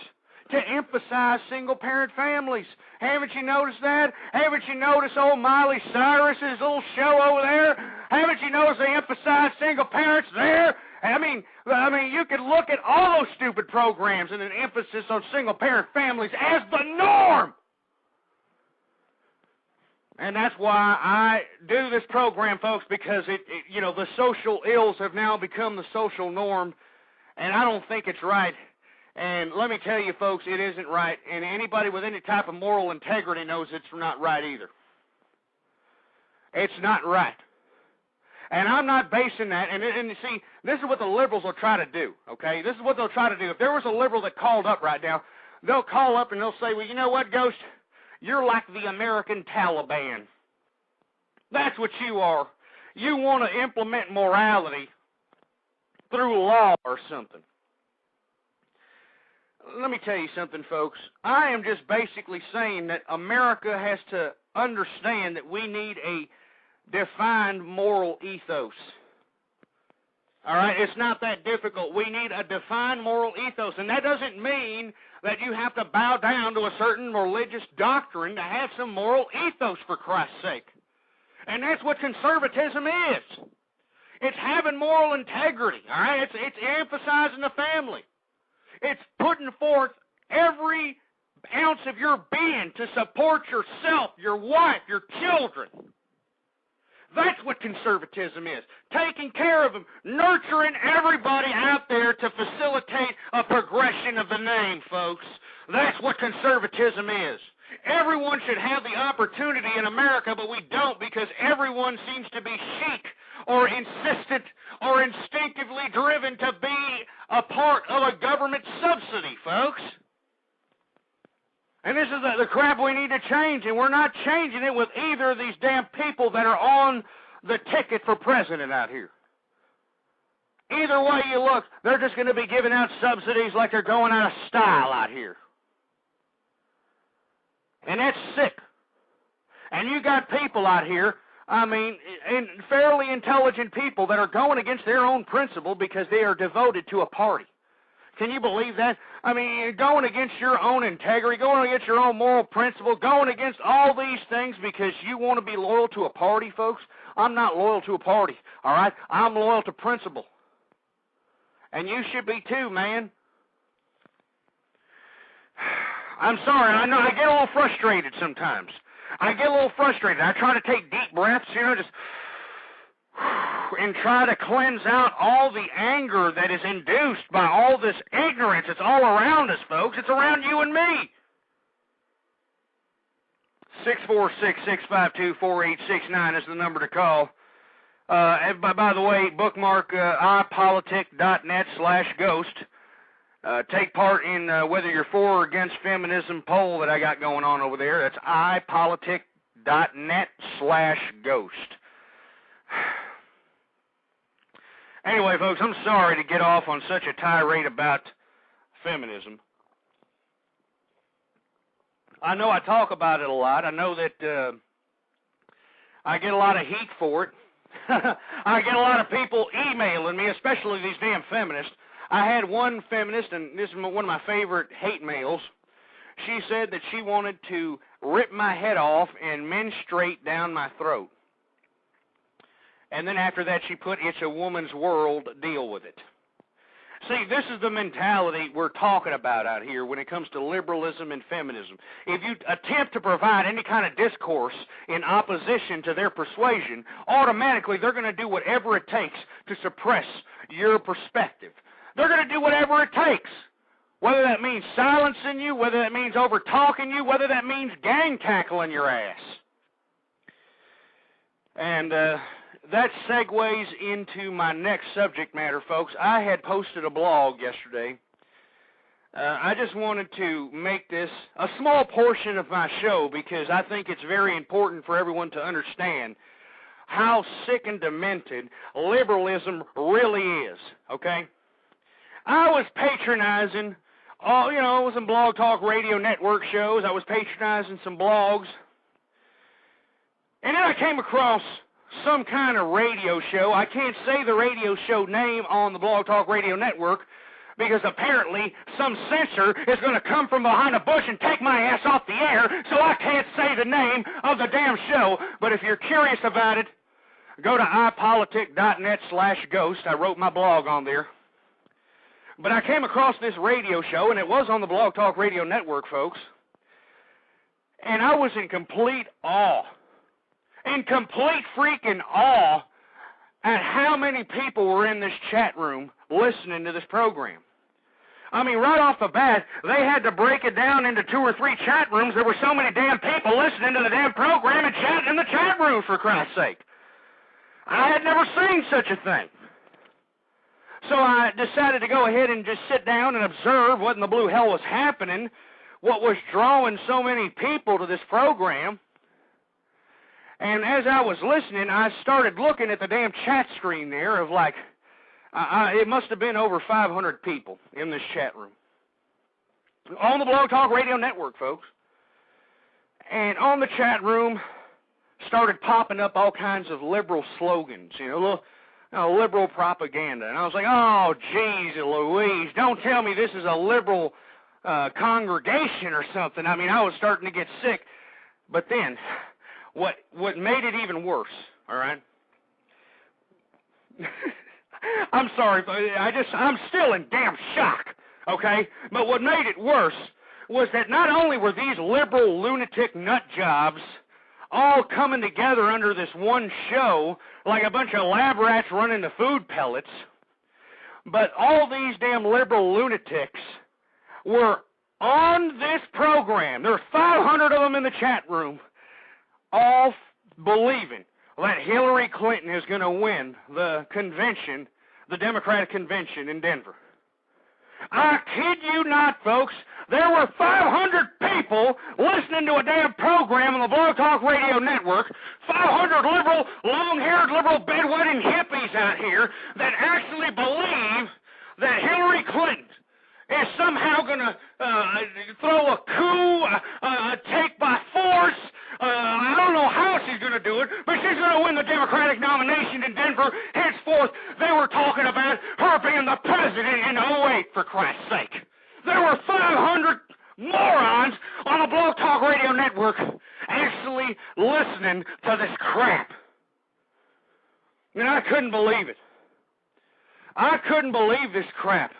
to emphasize single-parent families. Haven't you noticed that? Haven't you noticed old Miley Cyrus's little show over there? Haven't you noticed they emphasize single parents there? I mean, you could look at all those stupid programs and an emphasis on single-parent families as the norm. And that's why I do this program, folks, because the social ills have now become the social norm, and I don't think it's right. And let me tell you, folks, it isn't right. And anybody with any type of moral integrity knows it's not right either. It's not right. And I'm not basing that. And you see, this is what the liberals will try to do, okay? This is what they'll try to do. If there was a liberal that called up right now, they'll call up and they'll say, well, you know what, Ghost? You're like the American Taliban. That's what you are. You want to implement morality through law or something. Let me tell you something, folks. I am just basically saying that America has to understand that we need a defined moral ethos. All right? It's not that difficult. We need a defined moral ethos, and that doesn't mean that you have to bow down to a certain religious doctrine to have some moral ethos, for Christ's sake. And that's what conservatism is. It's having moral integrity, all right? It's emphasizing the family. It's putting forth every ounce of your being to support yourself, your wife, your children. That's what conservatism is. Taking care of them, nurturing everybody out there to facilitate a progression of the name, folks. That's what conservatism is. Everyone should have the opportunity in America, but we don't because everyone seems to be chic or insistent or instinctively driven to be a part of a government subsidy, folks. And this is the crap we need to change, and we're not changing it with either of these damn people that are on the ticket for president out here. Either way you look, they're just going to be giving out subsidies like they're going out of style out here. And that's sick. And you got people out here, I mean, and fairly intelligent people that are going against their own principle because they are devoted to a party. Can you believe that? I mean, you're going against your own integrity, going against your own moral principle, going against all these things because you want to be loyal to a party, folks. I'm not loyal to a party, all right? I'm loyal to principle. And you should be too, man. I'm sorry, I know I get a little frustrated sometimes. I get a little frustrated. I try to take deep breaths, just and try to cleanse out all the anger that is induced by all this ignorance. It's all around us, folks. It's around you and me. 646-652-4869 is the number to call. By the way, bookmark ipolitic.net/ghost. take part in whether you're for or against feminism poll that I got going on over there. That's ipolitic.net/ghost. Anyway, folks, I'm sorry to get off on such a tirade about feminism. I know I talk about it a lot. I know that I get a lot of heat for it. I get a lot of people emailing me, especially these damn feminists. I had one feminist, and this is one of my favorite hate mails. She said that she wanted to rip my head off and menstruate down my throat. And then after that, she put, "It's a woman's world, deal with it." See, this is the mentality we're talking about out here when it comes to liberalism and feminism. If you attempt to provide any kind of discourse in opposition to their persuasion, automatically they're going to do whatever it takes to suppress your perspective. They're going to do whatever it takes, whether that means silencing you, whether that means over-talking you, whether that means gang-tackling your ass. And that segues into my next subject matter, folks. I had posted a blog yesterday. I just wanted to make this a small portion of my show because I think it's very important for everyone to understand how sick and demented liberalism really is, okay? I was patronizing, I was in Blog Talk Radio Network shows. I was patronizing some blogs. And then I came across some kind of radio show. I can't say the radio show name on the Blog Talk Radio Network because apparently some censor is going to come from behind a bush and take my ass off the air, so I can't say the name of the damn show. But if you're curious about it, go to ipolitic.net/ghost. I wrote my blog on there. But I came across this radio show, and it was on the Blog Talk Radio Network, folks. And I was in complete awe. In complete freaking awe at how many people were in this chat room listening to this program. I mean, right off the bat, they had to break it down into 2 or 3 chat rooms. There were so many damn people listening to the damn program and chatting in the chat room, for Christ's sake. I had never seen such a thing. So I decided to go ahead and just sit down and observe what in the blue hell was happening, what was drawing so many people to this program. And as I was listening, I started looking at the damn chat screen there of like, it must have been over 500 people in this chat room. On the Blog Talk Radio Network, folks. And on the chat room started popping up all kinds of liberal slogans, liberal propaganda. And I was like, oh, geez, Louise, don't tell me this is a liberal congregation or something. I mean, I was starting to get sick. But then, what made it even worse, all right? I'm sorry, I'm still in damn shock, okay? But what made it worse was that not only were these liberal lunatic nut jobs all coming together under this one show like a bunch of lab rats running the food pellets, but all these damn liberal lunatics were on this program. There were 500 of them in the chat room, all believing that Hillary Clinton is going to win the convention, the Democratic convention in Denver. I kid you not, folks. There were 500 people listening to a damn program on the Blog Talk Radio Network, 500 liberal, long-haired liberal bedwetting hippies out here that actually believe that Hillary Clinton is somehow going to throw a coup, take by force. I don't know how she's going to do it, but she's going to win the Democratic nomination in Denver. Henceforth, they were talking about her being the president in 2008, for Christ's sake. There were 500 morons on the Blog Talk Radio Network actually listening to this crap. And I couldn't believe it. I couldn't believe this crap.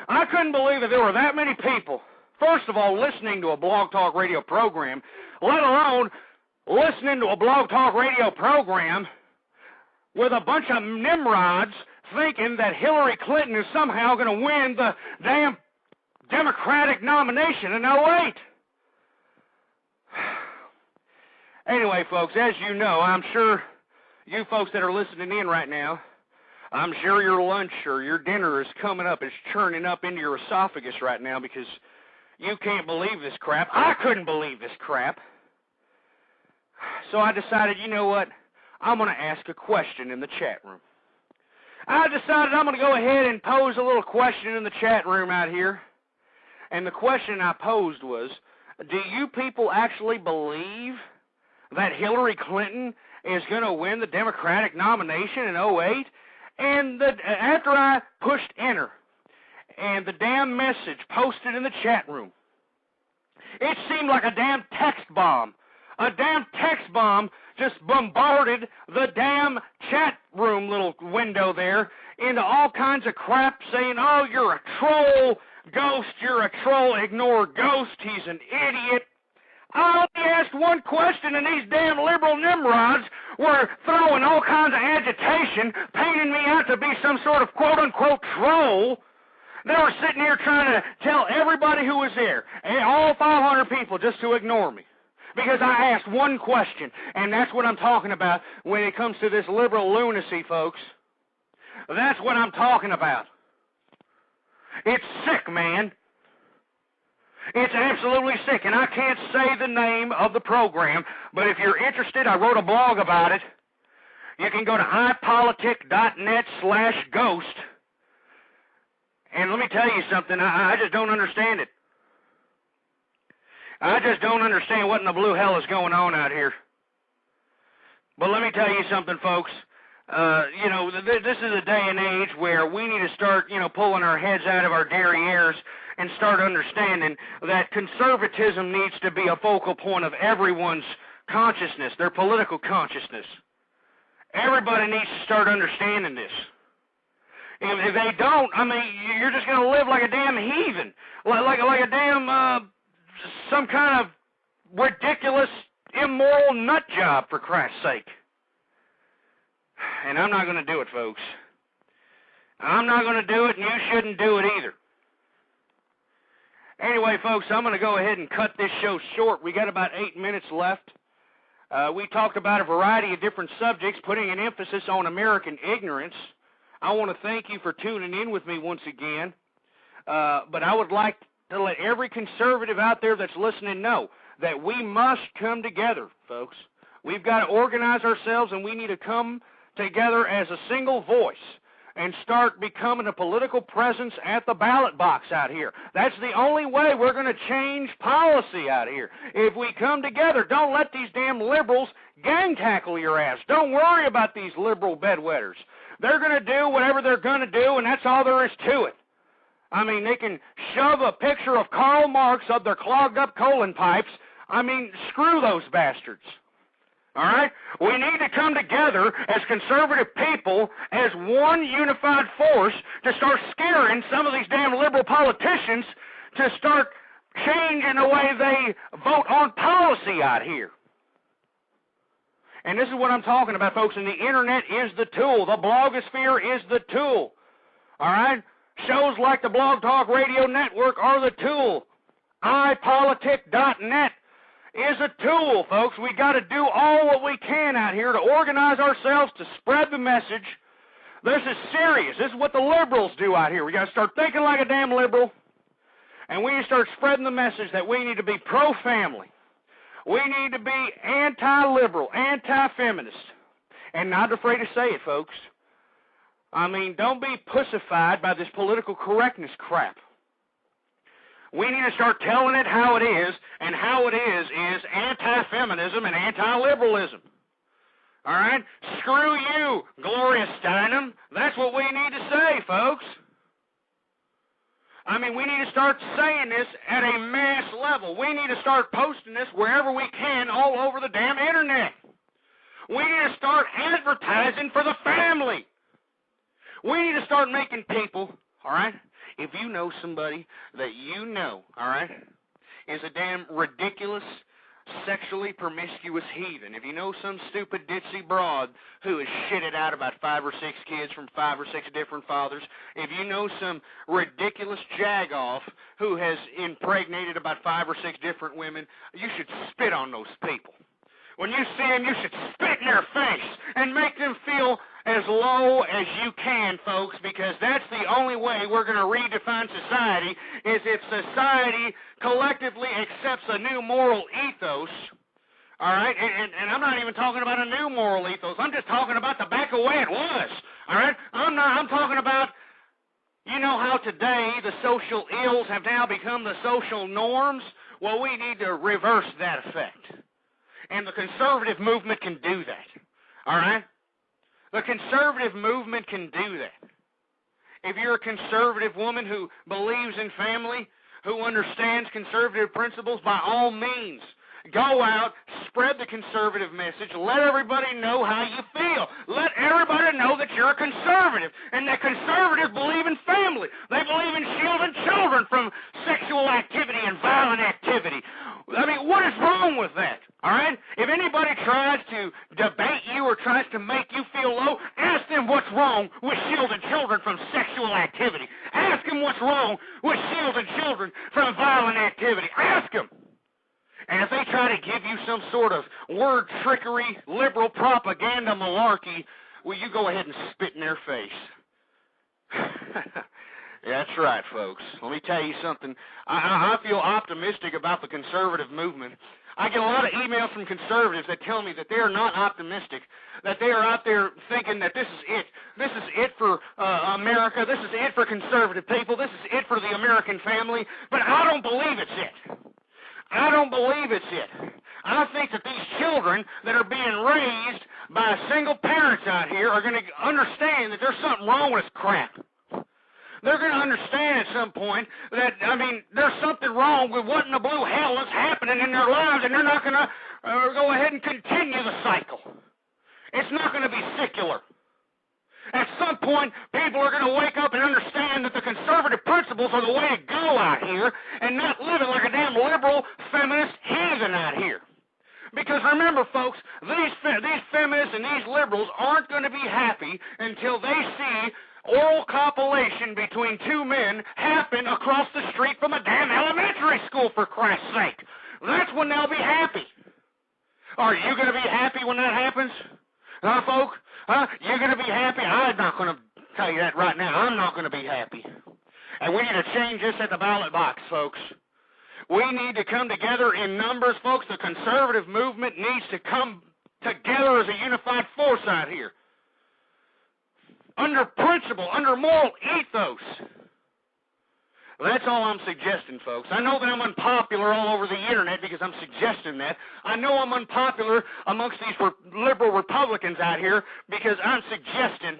I couldn't believe that there were that many people, first of all, listening to a Blog Talk Radio program, let alone listening to a Blog Talk Radio program with a bunch of nimrods thinking that Hillary Clinton is somehow going to win the damn Democratic nomination in 2008. Anyway, folks, as you know, I'm sure you folks that are listening in right now I'm sure your lunch or your dinner is coming up. It's churning up into your esophagus right now because you can't believe this crap. I couldn't believe this crap. So I decided, you know what? I'm going to ask a question in the chat room. I decided I'm going to go ahead and pose a little question in the chat room out here. And the question I posed was, do you people actually believe that Hillary Clinton is going to win the Democratic nomination in 2008? And after I pushed enter and the damn message posted in the chat room, it seemed like a damn text bomb. A damn text bomb just bombarded the damn chat room little window there into all kinds of crap saying, oh, you're a troll, Ghost, you're a troll, ignore Ghost, he's an idiot. I only asked one question, and these damn liberal nimrods were throwing all kinds of agitation, painting me out to be some sort of quote-unquote troll. They were sitting here trying to tell everybody who was there, all 500 people, just to ignore me. Because I asked one question, and that's what I'm talking about when it comes to this liberal lunacy, folks. That's what I'm talking about. It's sick, man. It's absolutely sick, and I can't say the name of the program, but if you're interested, I wrote a blog about it. You can go to ipolitic.net/ghost, and let me tell you something, I just don't understand it. I just don't understand what in the blue hell is going on out here. But let me tell you something, folks. This is a day and age where we need to start, pulling our heads out of our derrieres and start understanding that conservatism needs to be a focal point of everyone's consciousness, their political consciousness. Everybody needs to start understanding this. If they don't, you're just going to live like a damn heathen, like a damn some kind of ridiculous, immoral nut job, for Christ's sake. And I'm not going to do it, folks. I'm not going to do it, and you shouldn't do it either. Anyway, folks, I'm going to go ahead and cut this show short. We got about 8 minutes left. We talked about a variety of different subjects, putting an emphasis on American ignorance. I want to thank you for tuning in with me once again. But I would like to let every conservative out there that's listening know that we must come together, folks. We've got to organize ourselves, and we need to come together as a single voice and start becoming a political presence at the ballot box out here. That's the only way we're going to change policy out here. If we come together, don't let these damn liberals gang tackle your ass. Don't worry about these liberal bedwetters. They're going to do whatever they're going to do, and that's all there is to it. They can shove a picture of Karl Marx up their clogged-up colon pipes. Screw those bastards. All right? We need to come together as conservative people, as one unified force, to start scaring some of these damn liberal politicians to start changing the way they vote on policy out here. And this is what I'm talking about, folks, and the Internet is the tool. The blogosphere is the tool. All right? Shows like the Blog Talk Radio Network are the tool. ipolitic.net is a tool, folks. We got to do all what we can out here to organize ourselves to spread the message. This is serious. This is what the liberals do out here. We got to start thinking like a damn liberal, and we need to start spreading the message that we need to be pro-family. We need to be anti-liberal, anti-feminist, and not afraid to say it, folks. Don't be pussified by this political correctness crap. We need to start telling it how it is, and how it is anti-feminism and anti-liberalism. All right? Screw you, Gloria Steinem. That's what we need to say, folks. We need to start saying this at a mass level. We need to start posting this wherever we can all over the damn Internet. We need to start advertising for the family. We need to start making people, all right? If you know somebody that you know, all right, is a damn ridiculous, sexually promiscuous heathen, if you know some stupid ditzy broad who has shitted out about 5 or 6 kids from 5 or 6 different fathers, if you know some ridiculous jagoff who has impregnated about 5 or 6 different women, you should spit on those people. When you see them, you should spit in their face and make them feel as low as you can, folks, because that's the only way we're going to redefine society, is if society collectively accepts a new moral ethos. All right, and I'm not even talking about a new moral ethos. I'm just talking about the back of the way it was. All right, I'm talking about, you know how today the social ills have now become the social norms? Well, we need to reverse that effect. And the conservative movement can do that. All right? The conservative movement can do that. If you're a conservative woman who believes in family, who understands conservative principles, by all means, go out, spread the conservative message, let everybody know how you feel. Let everybody know that you're a conservative, and that conservatives believe in family. They believe in shielding children from sexual activity and violent activity. I mean, what is wrong with that? All right? If anybody tries to debate you or tries to make you feel low, ask them what's wrong with shielding children from sexual activity. Ask them what's wrong with shielding children from violent activity. Ask them. And if they try to give you some sort of word trickery, liberal propaganda malarkey, well, you go ahead and spit in their face. That's right, folks. Let me tell you something. I feel optimistic about the conservative movement. I get a lot of emails from conservatives that tell me that they are not optimistic, that they are out there thinking that this is it. This is it for America. This is it for conservative people. This is it for the American family. But I don't believe it's it. I don't believe it's it. I think that these children that are being raised by single parents out here are going to understand that there's something wrong with this crap. They're going to understand at some point that, I mean, there's something wrong with what in the blue hell is happening in their lives, and they're not going to go ahead and continue the cycle. It's not going to be secular. At some point, people are going to wake up and understand that the conservative principles are the way to go out here and not living like a damn liberal, feminist heathen out here. Because remember, folks, these feminists and these liberals aren't going to be happy until they see oral copulation between two men happen across the street from a damn elementary school, for Christ's sake. That's when they'll be happy. Are you going to be happy when that happens? Huh, folk? Huh? You're going to be happy? I'm not going to tell you that right now. I'm not going to be happy. And we need to change this at the ballot box, folks. We need to come together in numbers, folks. The conservative movement needs to come together as a unified force out here. Under principle, under moral ethos. That's all I'm suggesting, folks. I know that I'm unpopular all over the internet because I'm suggesting that. I know I'm unpopular amongst these liberal Republicans out here because I'm suggesting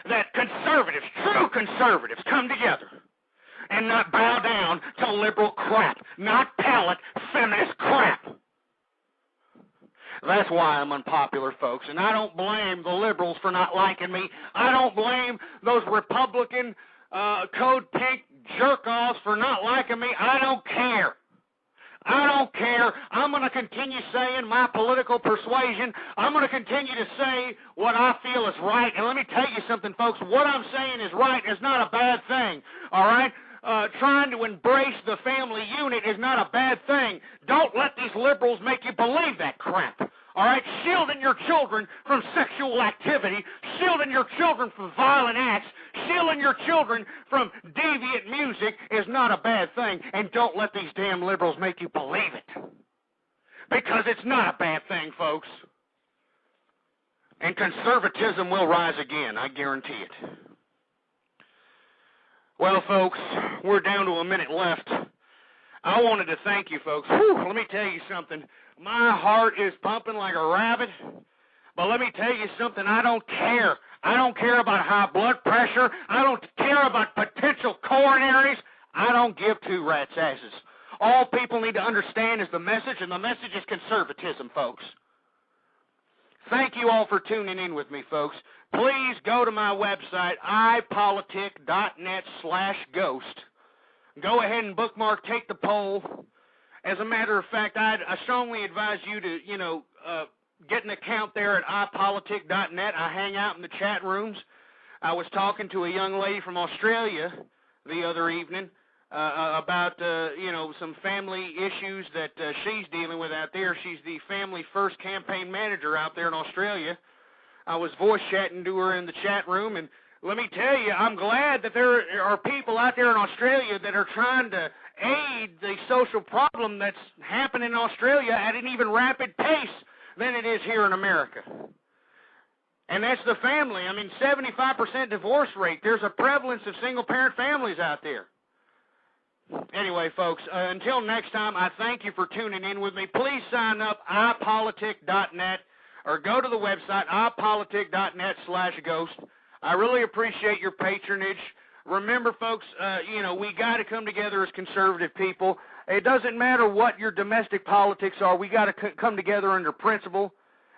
that conservatives, true conservatives, come together and not bow down to liberal crap, not palate feminist crap. That's why I'm unpopular, folks, and I don't blame the liberals for not liking me. I don't blame those Republican Code Pink jerk-offs for not liking me. I don't care. I don't care. I'm going to continue saying my political persuasion. I'm going to continue to say what I feel is right. And let me tell you something, folks. What I'm saying is right is not a bad thing, all right? Trying to embrace the family unit is not a bad thing. Don't let these liberals make you believe that crap. All right, shielding your children from sexual activity, shielding your children from violent acts, shielding your children from deviant music is not a bad thing. And don't let these damn liberals make you believe it. Because it's not a bad thing, folks. And conservatism will rise again, I guarantee it. Well, folks, we're down to a minute left. I wanted to thank you, folks. Whew, let me tell you something. My heart is pumping like a rabbit. But let me tell you something. I don't care. I don't care about high blood pressure. I don't care about potential coronaries. I don't give two rats' asses. All people need to understand is the message, and the message is conservatism, folks. Thank you all for tuning in with me, folks. Please go to my website, ipolitic.net/ghost. Go ahead and bookmark, take the poll. As a matter of fact, I strongly advise you to, get an account there at ipolitic.net. I hang out in the chat rooms. I was talking to a young lady from Australia the other evening about, some family issues that she's dealing with out there. She's the Family First campaign manager out there in Australia. I was voice chatting to her in the chat room, and let me tell you, I'm glad that there are people out there in Australia that are trying to aid the social problem that's happening in Australia at an even rapid pace than it is here in America. And that's the family. I mean, 75% divorce rate. There's a prevalence of single-parent families out there. Anyway, folks, until next time, I thank you for tuning in with me. Please sign up, ipolitic.net, or go to the website, ipolitic.net/ghost. I really appreciate your patronage. Remember, folks, we got to come together as conservative people. It doesn't matter what your domestic politics are. We got to come together under principle.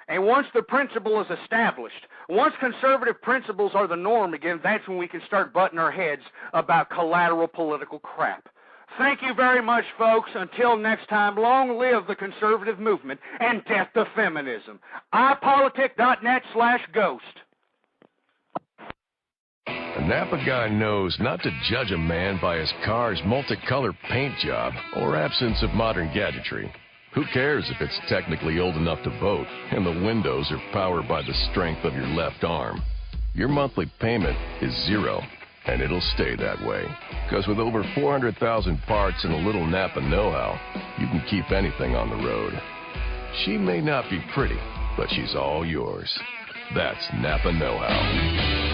And once the principle is established, once conservative principles are the norm again, that's when we can start butting our heads about collateral political crap. Thank you very much, folks. Until next time, long live the conservative movement and death to feminism. ipolitic.net/ghost. A Napa guy knows not to judge a man by his car's multicolored paint job or absence of modern gadgetry. Who cares if it's technically old enough to vote and the windows are powered by the strength of your left arm? Your monthly payment is zero, and it'll stay that way. Because with over 400,000 parts and a little Napa know-how, you can keep anything on the road. She may not be pretty, but she's all yours. That's Napa know-how.